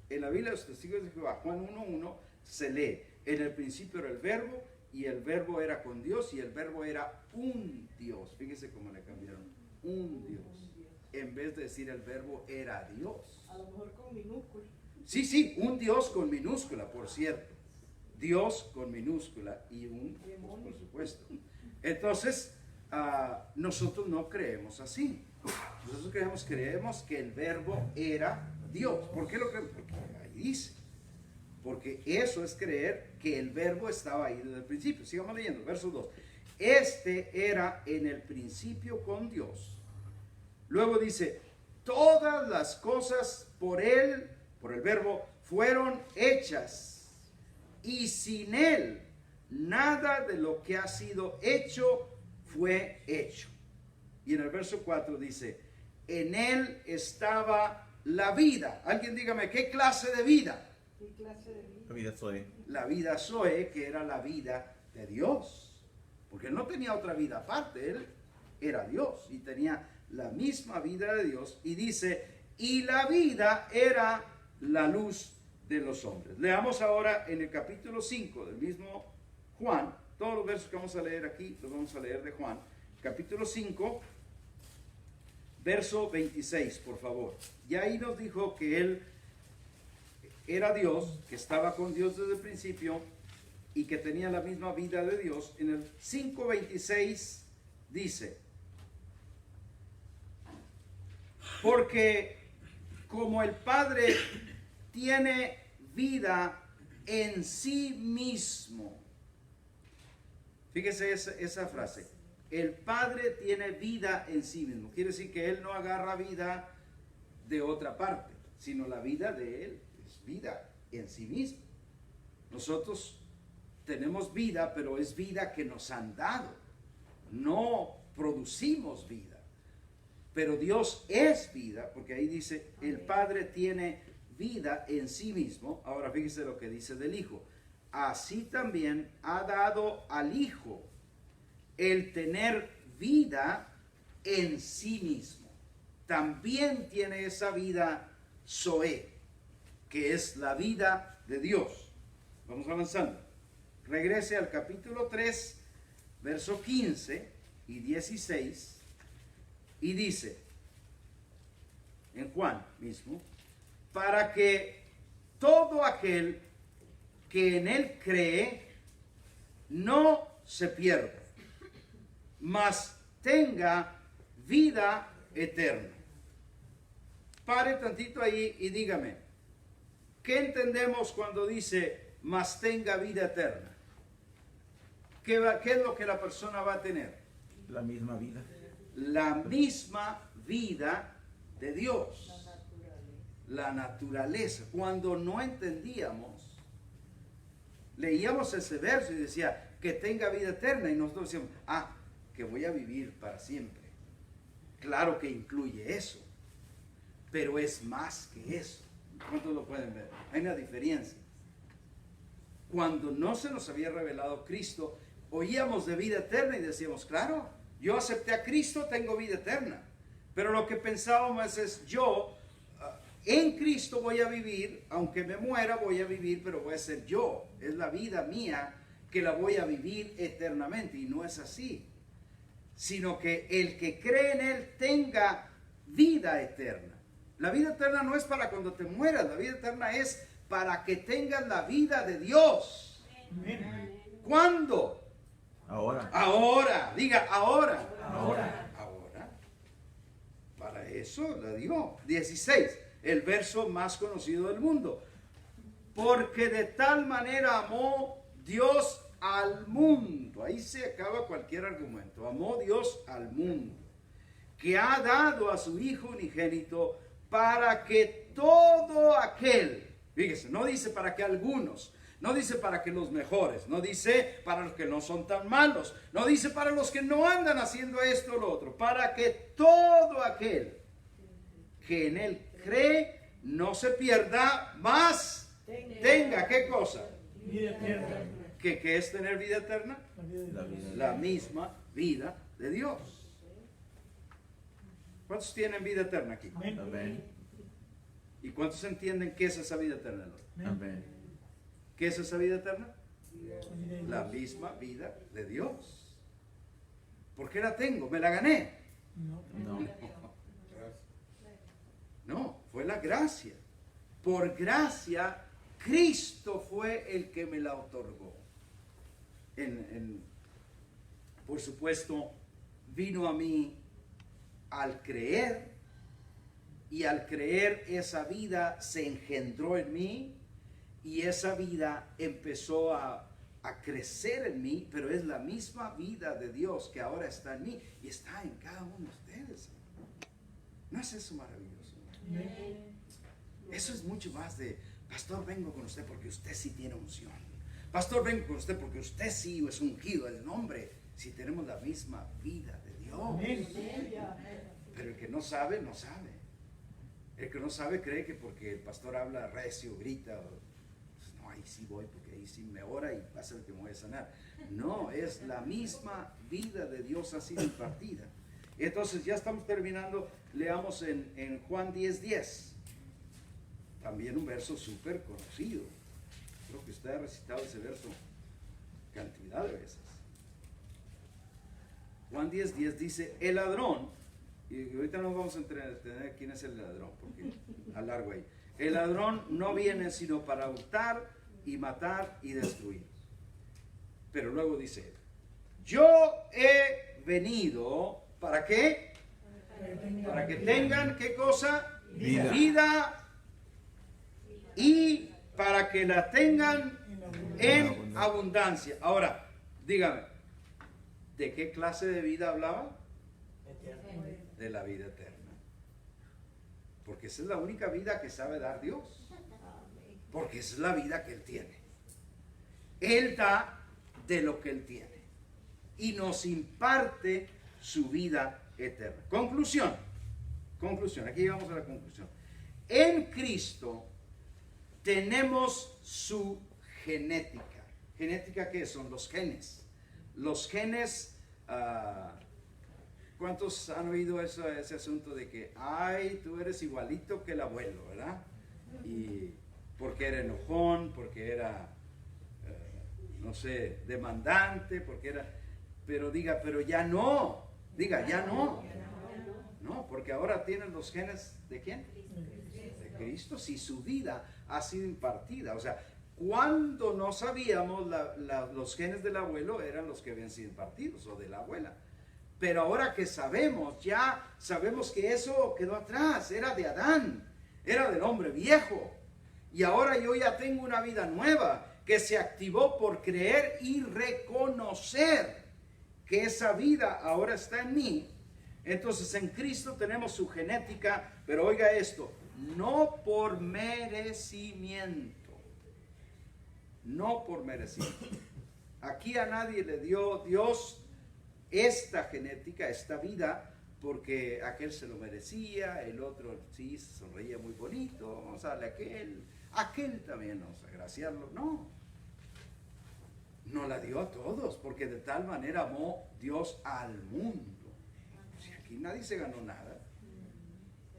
En la Biblia de los testigos de Jehová, Juan 1:1, se lee, en el principio era el verbo, y el verbo era con Dios, y el verbo era un Dios. Fíjese cómo le cambiaron, un Dios. En vez de decir el verbo era Dios. A lo mejor con minúscula. Sí, un Dios con minúscula, por cierto. Dios con minúscula y un Dios, por supuesto. Entonces, nosotros no creemos así. Nosotros creemos que el verbo era Dios. ¿Por qué lo creemos? Porque ahí dice. Porque eso es creer que el verbo estaba ahí desde el principio. Sigamos leyendo, verso 2. Este era en el principio con Dios. Luego dice, todas las cosas por él, por el verbo, fueron hechas. Y sin él, nada de lo que ha sido hecho fue hecho. Y en el verso 4 dice, en él estaba la vida. Alguien dígame, ¿qué clase de vida? ¿Qué clase de vida? La vida soy. La vida Zoe, que era la vida de Dios. Porque él no tenía otra vida aparte, él era Dios y tenía la misma vida de Dios. Y dice, y la vida era la luz de los hombres. Leamos ahora en el capítulo 5 del mismo Juan, todos los versos que vamos a leer aquí, los vamos a leer de Juan, capítulo 5, verso 26, por favor. Y ahí nos dijo que él era Dios, que estaba con Dios desde el principio y que tenía la misma vida de Dios. En el 5:26 dice, porque como el Padre tiene vida en sí mismo. Fíjese esa frase. El Padre tiene vida en sí mismo. Quiere decir que Él no agarra vida de otra parte, sino la vida de Él es vida en sí mismo. Nosotros tenemos vida, pero es vida que nos han dado. No producimos vida. Pero Dios es vida, porque ahí dice, el Padre tiene vida en sí mismo. Ahora fíjese lo que dice del Hijo. Así también ha dado al Hijo el tener vida en sí mismo. También tiene esa vida Zoe, que es la vida de Dios. Vamos avanzando. Regrese al capítulo 3, verso 15 y 16. Y dice, en Juan mismo, para que todo aquel que en él cree no se pierda, mas tenga vida eterna. Pare tantito ahí y dígame, ¿qué entendemos cuando dice, mas tenga vida eterna? ¿Qué es lo que la persona va a tener? La misma vida. La misma vida de Dios. La naturaleza. Cuando no entendíamos, leíamos ese verso y decía que tenga vida eterna y nosotros decíamos, que voy a vivir para siempre. Claro que incluye eso, pero es más que eso. ¿Cuántos lo pueden ver? Hay una diferencia. Cuando no se nos había revelado Cristo, oíamos de vida eterna y decíamos, claro, yo acepté a Cristo, tengo vida eterna. Pero lo que pensábamos es, yo en Cristo voy a vivir, aunque me muera voy a vivir, pero voy a ser yo. Es la vida mía que la voy a vivir eternamente. Y no es así. Sino que el que cree en Él tenga vida eterna. La vida eterna no es para cuando te mueras. La vida eterna es para que tengas la vida de Dios. Amén. ¿Cuándo? Ahora. Ahora. Diga ahora. Ahora. Ahora. Para eso la dio. 16. El verso más conocido del mundo. Porque de tal manera amó Dios al mundo. Ahí se acaba cualquier argumento. Amó Dios al mundo, que ha dado a su Hijo unigénito para que todo aquel, fíjese, no dice para que algunos, no dice para que los mejores, no dice para los que no son tan malos, no dice para los que no andan haciendo esto o lo otro, para que todo aquel que en Él cree no se pierda, mas tenga, ¿qué cosa? Vida eterna. ¿Qué es tener vida eterna? La vida de La Dios. vida. La misma vida de Dios. ¿Cuántos tienen vida eterna aquí? Amén. Amén. ¿Y cuántos entienden qué es esa vida eterna? Amén. ¿Qué es esa vida eterna? La vida de La Dios. misma vida de Dios. ¿Por qué la tengo? ¿Me la gané? No. No. No, fue la gracia. Por gracia, Cristo fue el que me la otorgó. Por supuesto, vino a mí al creer, y al creer esa vida se engendró en mí, y esa vida empezó a a crecer en mí, pero es la misma vida de Dios que ahora está en mí y está en cada uno de ustedes. ¿No es eso maravilloso? Eso es mucho más de, pastor, vengo con usted porque usted sí tiene unción. Pastor, vengo con usted porque usted sí es ungido del nombre. Si tenemos la misma vida de Dios. Pero el que no sabe, no sabe. El que no sabe cree que porque el pastor habla recio, grita, pues no, ahí sí voy porque ahí sí me ora y va a ser que me voy a sanar. No, es la misma vida de Dios ha sido impartida. Entonces ya estamos terminando. Leamos en Juan 10:10. También un verso súper conocido. Creo que usted ha recitado ese verso cantidad de veces. Juan 10:10 dice, el ladrón, y ahorita no vamos a entender quién es el ladrón, porque alargo ahí. El ladrón no viene sino para hurtar y matar y destruir. Pero luego dice, yo he venido, ¿para qué? Para que tengan, ¿qué cosa? Vida. Y para que la tengan en abundancia. Ahora, dígame, ¿de qué clase de vida hablaba? De la vida eterna. Porque esa es la única vida que sabe dar Dios. Porque esa es la vida que Él tiene. Él da de lo que Él tiene. Y nos imparte su vida eterna. Conclusión. Aquí llegamos a la conclusión. En Cristo tenemos su genética. ¿Genética qué son? Los genes. Los genes, ¿cuántos han oído ese asunto de que, ay, tú eres igualito que el abuelo, ¿verdad? Y porque era enojón, porque era, no sé, demandante, porque era, pero diga, pero ya no, diga, ya no. No, porque ahora tienen los genes ¿de quién? De Cristo, si su vida ha sido impartida. O sea, cuando no sabíamos, los genes del abuelo eran los que habían sido impartidos, o de la abuela. Pero ahora que sabemos, ya sabemos que eso quedó atrás, era de Adán, era del hombre viejo. Y ahora yo ya tengo una vida nueva que se activó por creer y reconocer que esa vida ahora está en mí. Entonces en Cristo tenemos su genética, pero oiga esto, no por merecimiento. No por merecimiento. Aquí a nadie le dio Dios esta genética, esta vida, porque aquel se lo merecía, el otro sí se sonreía muy bonito, vamos a darle a aquel también vamos a agraciarlo. No, no la dio a todos, porque de tal manera amó Dios al mundo. O sea, aquí nadie se ganó nada.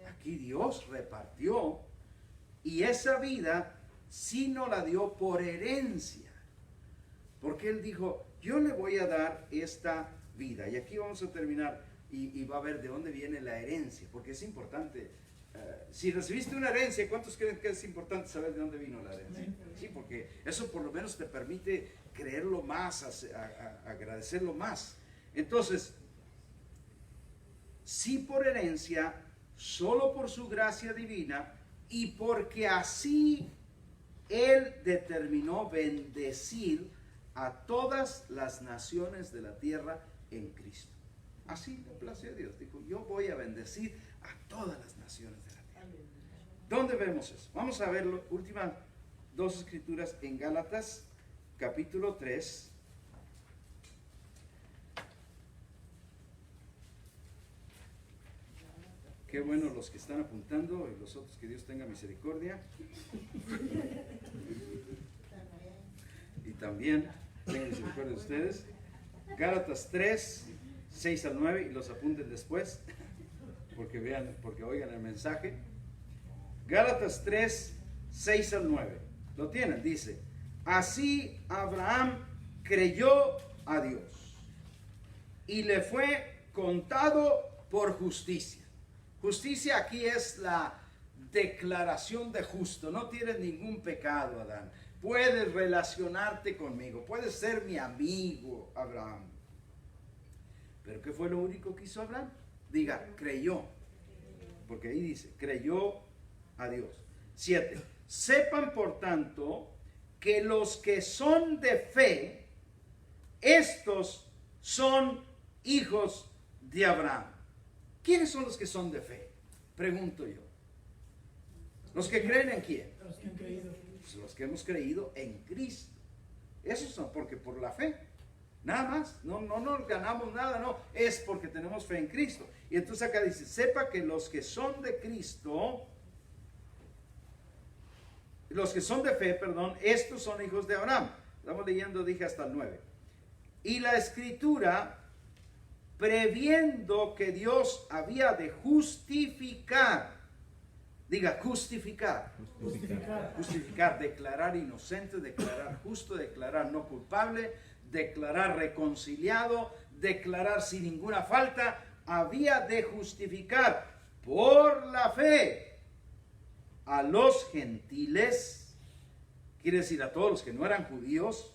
Aquí Dios repartió, y esa vida sí no la dio por herencia, porque Él dijo, yo le voy a dar esta vida. Y aquí vamos a terminar y va a ver de dónde viene la herencia, porque es importante. Si recibiste una herencia, ¿cuántos creen que es importante saber de dónde vino la herencia? Sí, porque eso por lo menos te permite creerlo más, agradecerlo más. Entonces, sí por herencia, solo por su gracia divina, y porque así Él determinó bendecir a todas las naciones de la tierra en Cristo. Así le plació a Dios. Dijo, yo voy a bendecir a todas las naciones de la tierra. ¿Dónde vemos eso? Vamos a ver las últimas dos escrituras en Gálatas, capítulo 3. Qué bueno los que están apuntando y los otros, que Dios tenga misericordia. Y también tenga misericordia de ustedes. Gálatas 3, 6 al 9, y los apunten después, porque vean, porque oigan el mensaje. Gálatas 3, 6 al 9. Lo tienen, dice, así Abraham creyó a Dios y le fue contado por justicia. Justicia aquí es la declaración de justo. No tienes ningún pecado, Adán. Puedes relacionarte conmigo. Puedes ser mi amigo, Abraham. ¿Pero qué fue lo único que hizo Abraham? Diga, creyó. Porque ahí dice, creyó a Dios. 7. Sepan, por tanto, que los que son de fe, estos son hijos de Abraham. ¿Quiénes son los que son de fe? Pregunto yo. ¿Los que creen en quién? Los que han creído. Pues los que hemos creído en Cristo. Esos son porque por la fe. Nada más. No nos ganamos nada, no. Es porque tenemos fe en Cristo. Y entonces acá dice, sepa que los que son de Cristo, los que son de fe, perdón, estos son hijos de Abraham. Estamos leyendo, dije, hasta el 9. Y la Escritura, previendo que Dios había de justificar, diga justificar, justificar, declarar inocente, declarar justo, declarar no culpable, declarar reconciliado, declarar sin ninguna falta, había de justificar por la fe a los gentiles, quiere decir a todos los que no eran judíos,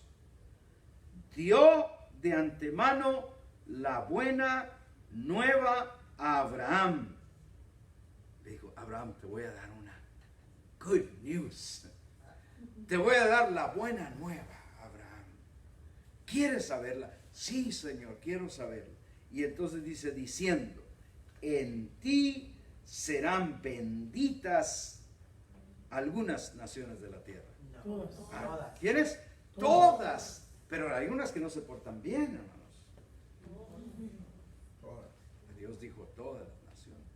dio de antemano la buena nueva a Abraham. Le dijo, Abraham, te voy a dar una good news. Te voy a dar la buena nueva, Abraham. ¿Quieres saberla? Sí, Señor, quiero saberla. Y entonces dice, diciendo, en ti serán benditas algunas naciones de la tierra. Todas. Ah, ¿quieres? Todas. Pero hay unas que no se portan bien, hermanos. Dios dijo todas las naciones.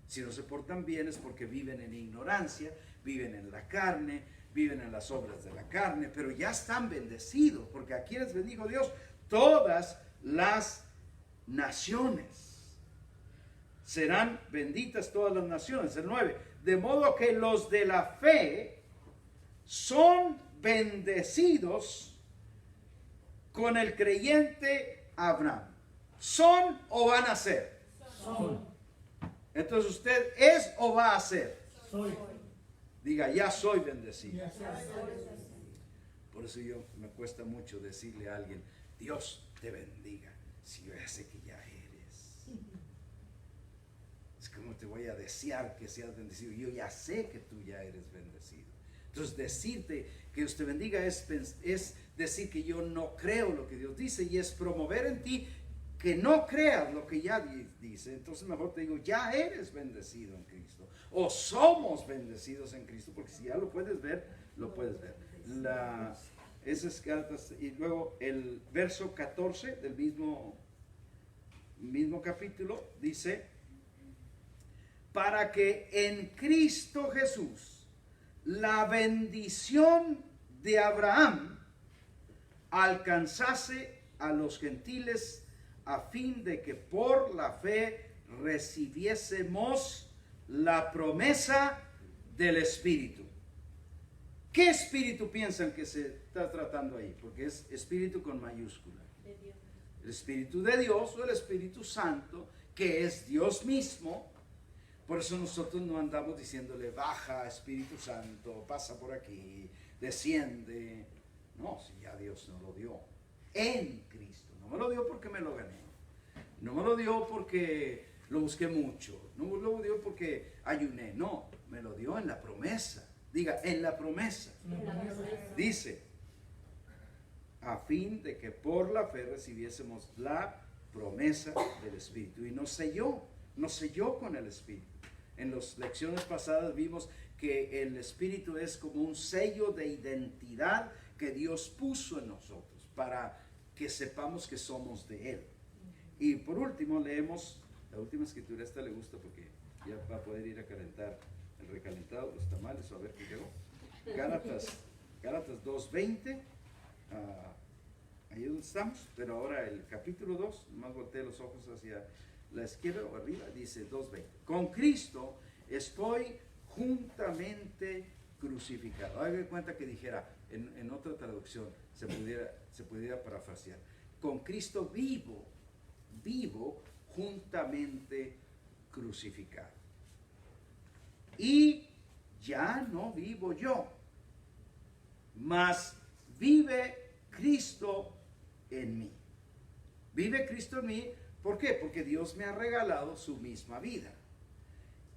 Si no se portan bien es porque viven en ignorancia, viven en la carne, viven en las obras de la carne, pero ya están bendecidos, porque a quienes bendijo Dios, todas las naciones. Serán benditas todas las naciones. El 9. De modo que los de la fe son bendecidos con el creyente Abraham. ¿Son o van a ser? Son. Entonces usted es o va a ser. Soy. Diga, ya soy bendecido. Ya soy. Por eso yo me cuesta mucho decirle a alguien, Dios te bendiga, si yo ya sé que ya eres. Es como te voy a desear que seas bendecido. Yo ya sé que tú ya eres bendecido. Entonces decirte que Dios te bendiga es decir que yo no creo lo que Dios dice, y es promover en ti que no creas lo que ya dice. Entonces mejor te digo, ya eres bendecido en Cristo, o somos bendecidos en Cristo, porque si ya lo puedes ver, lo puedes ver. Esas cartas, y luego el verso 14 del mismo capítulo dice, para que en Cristo Jesús la bendición de Abraham alcanzase a los gentiles, a fin de que por la fe recibiésemos la promesa del Espíritu. ¿Qué espíritu piensan que se está tratando ahí? Porque es espíritu con mayúscula. El Espíritu de Dios o el Espíritu Santo, que es Dios mismo. Por eso nosotros no andamos diciéndole, baja Espíritu Santo, pasa por aquí, desciende. No, si ya Dios nos lo dio en Cristo. No me lo dio porque me lo gané. No me lo dio porque lo busqué mucho. No me lo dio porque ayuné. No, me lo dio en la promesa. Diga, en la promesa. Dice, a fin de que por la fe recibiésemos la promesa del Espíritu. Y nos selló con el Espíritu. En las lecciones pasadas vimos que el Espíritu es como un sello de identidad que Dios puso en nosotros para que sepamos que somos de Él. Y por último leemos la última escritura. Esta le gusta porque ya va a poder ir a calentar el recalentado, los tamales, o a ver qué llegó. Gálatas 2:20. Ahí donde estamos, pero ahora el capítulo 2, más volteé los ojos hacia la izquierda o arriba, dice 2:20. Con Cristo estoy juntamente crucificado. Haga de cuenta que dijera, en otra traducción, se pudiera parafrasear. Con Cristo vivo juntamente crucificado. Y ya no vivo yo, mas vive Cristo en mí. Vive Cristo en mí, ¿por qué? Porque Dios me ha regalado su misma vida.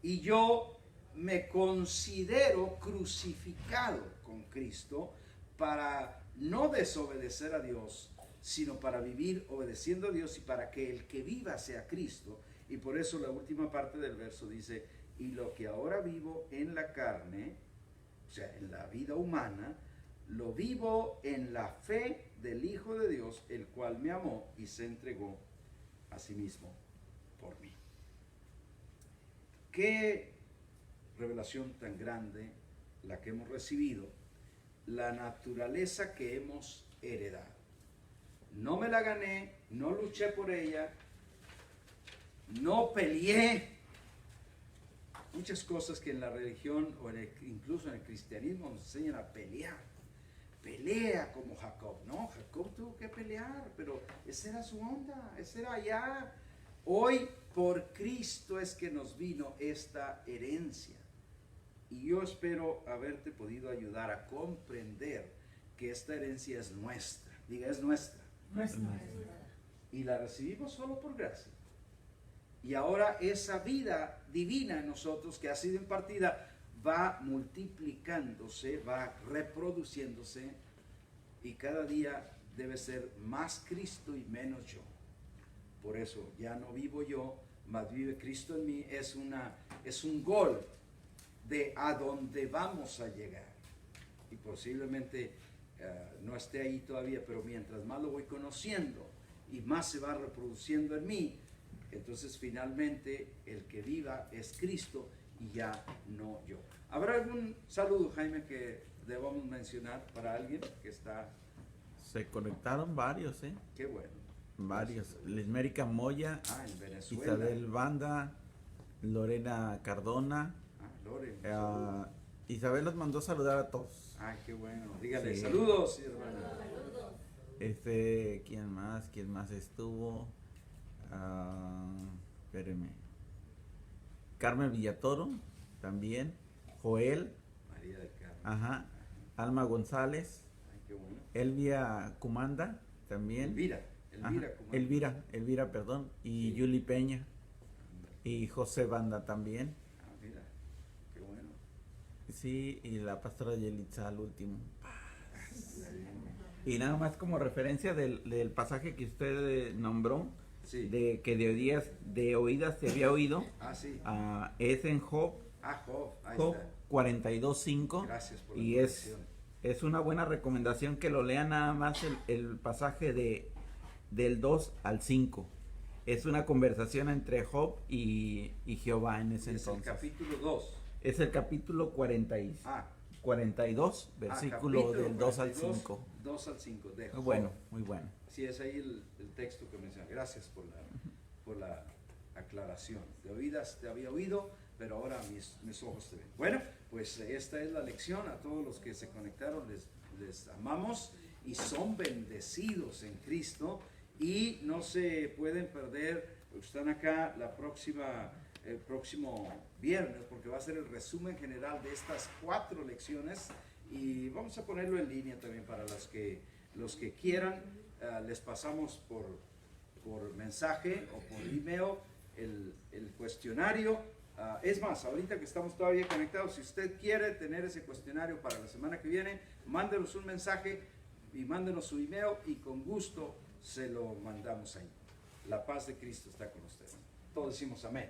Y yo me considero crucificado con Cristo para no desobedecer a Dios, sino para vivir obedeciendo a Dios y para que el que viva sea Cristo. Y por eso la última parte del verso dice, y lo que ahora vivo en la carne, o sea, en la vida humana, lo vivo en la fe del Hijo de Dios, el cual me amó y se entregó a sí mismo por mí. Qué revelación tan grande la que hemos recibido, la naturaleza que hemos heredado. No me la gané, no luché por ella, no peleé. Muchas cosas que en la religión o incluso en el cristianismo nos enseñan a pelear. Pelea como Jacob. No, Jacob tuvo que pelear, pero esa era su onda, esa era allá. Hoy por Cristo es que nos vino esta herencia. Y yo espero haberte podido ayudar a comprender que esta herencia es nuestra. Diga, es nuestra. Y la recibimos solo por gracia. Y ahora esa vida divina en nosotros que ha sido impartida va multiplicándose, va reproduciéndose y cada día debe ser más Cristo y menos yo. Por eso ya no vivo yo, mas vive Cristo en mí. Es un gol de a dónde vamos a llegar. Y posiblemente no esté ahí todavía, pero mientras más lo voy conociendo y más se va reproduciendo en mí, entonces finalmente el que viva es Cristo y ya no yo. ¿Habrá algún saludo, Jaime, que debamos mencionar para alguien que está? Se conectaron varios, Qué bueno. varios. Lismérica Moya, En Venezuela. Isabel Banda, Lorena Cardona. Lore. Isabel los mandó saludar a todos. Qué bueno. Dígale Sí. saludos, hermano. ¿Quién más estuvo? Espérenme. Carmen Villatoro, también. Joel. María del Carmen. Ajá. Alma González. Qué bueno. Elvia Cumanda, también. Elvira, perdón. Y Sí. Yuli Peña. Y José Banda también. Mira, qué bueno. Sí, y la pastora Yelitza al último. Y nada más como referencia del pasaje que usted nombró, Sí. de que de oídas se había oído, Sí. es en Job, Job, ahí Job está. 42:5. Gracias por la Y corrección. es una buena recomendación que lo lean nada más el pasaje del 2 al 5. Es una conversación entre Job y Jehová en ese Es el entonces. capítulo 2. Es el capítulo 42, versículo capítulo del 2 al 42, 5. 2 al 5 de Job. Muy bueno. Sí, es ahí el texto que menciona. Gracias por la aclaración. De oídas te había oído, pero ahora mis ojos te ven. Bueno, pues esta es la lección. A todos los que se conectaron les amamos y son bendecidos en Cristo. Y no se pueden perder, están acá el próximo viernes, porque va a ser el resumen general de estas 4 lecciones y vamos a ponerlo en línea también para los que quieran. Les pasamos por mensaje o por email el cuestionario. Es más, ahorita que estamos todavía conectados, si usted quiere tener ese cuestionario para la semana que viene, mándenos un mensaje y mándenos su email y con gusto se lo mandamos ahí. La paz de Cristo está con ustedes. Todos decimos amén.